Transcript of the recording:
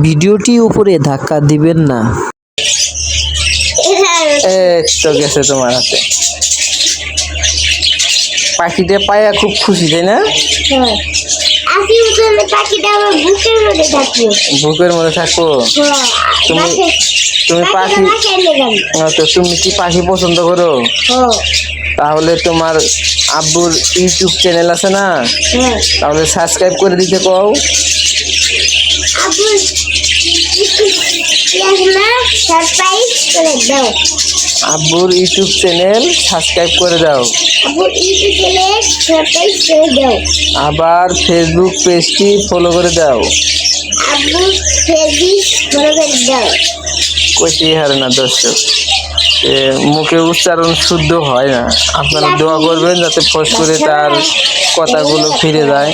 ভিডিওটি উপরে ধাক্কা দিবেন না। তো গেছে তোমার হাতে। পাখিটা পায়া খুব খুশি, তাই না? বুকের মধ্যে থাকবো। তুমি তুমি পাখি তুমি কি পাখি পছন্দ করো? তাহলে তোমার আব্বুর ইউটিউব চ্যানেল আছে না, তাহলে সাবস্ক্রাইব করে দিতে কও। আব্বুর ইউটিউব চ্যানেল সাবস্ক্রাইব করে দাও। আবার ফেসবুক পেজটি ফলো করে দাও। কইতে হারে না দর্শক, মুখে উচ্চারণ শুদ্ধ হয় না। আপনারা দোয়া করবেন যাতে ফস করে তার কথাগুলো ফিরে যায়।